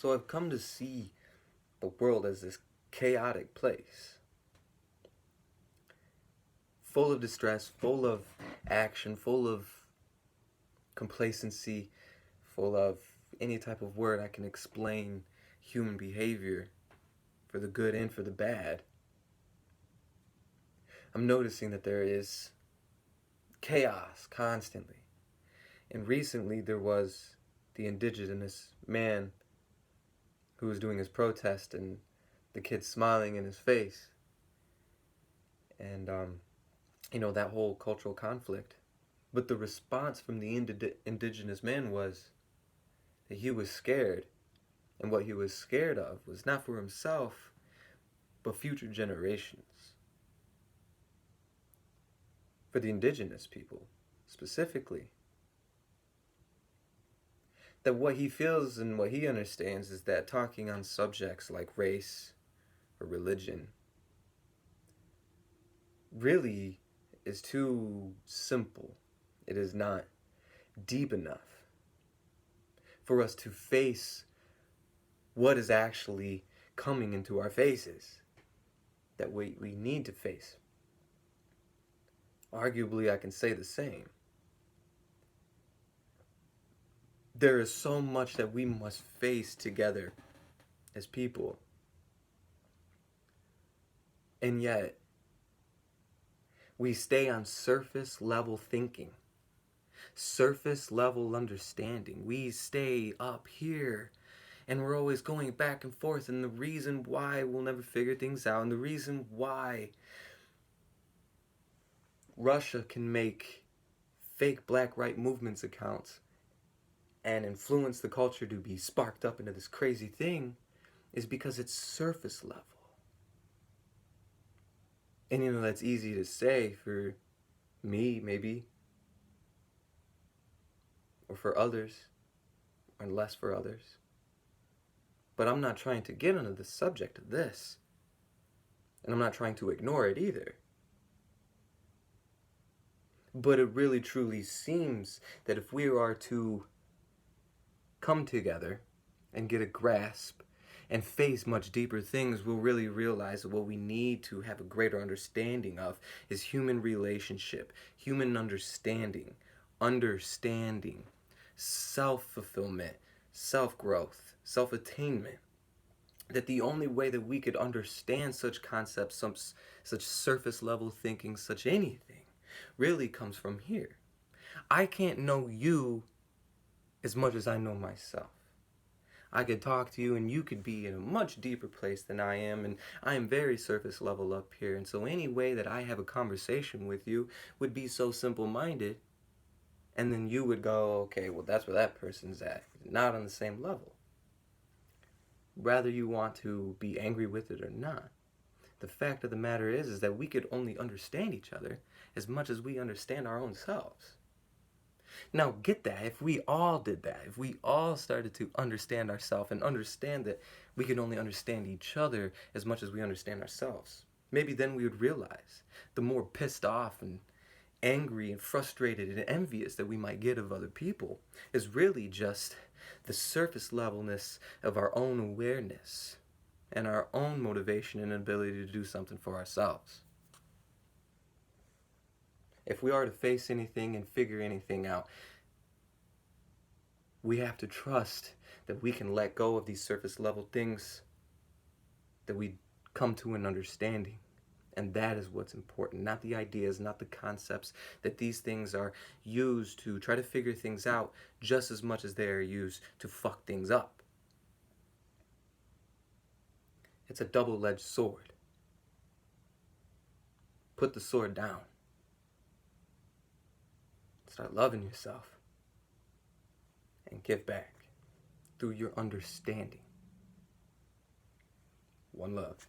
So I've come to see the world as this chaotic place, full of distress, full of action, full of complacency, full of any type of word I can explain human behavior for the good and for the bad. I'm noticing that there is chaos constantly. And recently there was the indigenous man who was doing his protest and the kids smiling in his face. And, that whole cultural conflict. But the response from the indigenous man was that he was scared. And what he was scared of was not for himself, but future generations. For the indigenous people, specifically. That what he feels and what he understands is that talking on subjects like race or religion really is too simple. It is not deep enough for us to face what is actually coming into our faces that we need to face. Arguably, I can say the same. There is so much that we must face together as people. And yet, we stay on surface level thinking, surface level understanding. We stay up here and we're always going back and forth. And the reason why we'll never figure things out, and the reason why Russia can make fake Black Right Movements accounts and influence the culture to be sparked up into this crazy thing is because it's surface level. And that's easy to say for me, maybe, or for others, or less for others. But I'm not trying to get into the subject of this. And I'm not trying to ignore it either. But it really truly seems that if we are to come together and get a grasp and face much deeper things, we'll really realize that what we need to have a greater understanding of is human relationship, human understanding, self-fulfillment, self-growth, self-attainment. That the only way that we could understand such concepts, such surface level thinking, such anything, really comes from here. I can't know you as much as I know myself. I could talk to you and you could be in a much deeper place than I am, and I am very surface level up here, and so any way that I have a conversation with you would be so simple-minded, and then you would go, okay, well that's where that person's at, not on the same level. Whether you want to be angry with it or not, the fact of the matter is that we could only understand each other as much as we understand our own selves. Now get that, if we all did that, if we all started to understand ourselves and understand that we can only understand each other as much as we understand ourselves, maybe then we would realize the more pissed off and angry and frustrated and envious that we might get of other people is really just the surface levelness of our own awareness and our own motivation and ability to do something for ourselves. If we are to face anything and figure anything out, we have to trust that we can let go of these surface level things, that we come to an understanding. And that is what's important, not the ideas, not the concepts, that these things are used to try to figure things out just as much as they are used to fuck things up. It's a double-edged sword. Put the sword down. Start loving yourself and give back through your understanding. One love.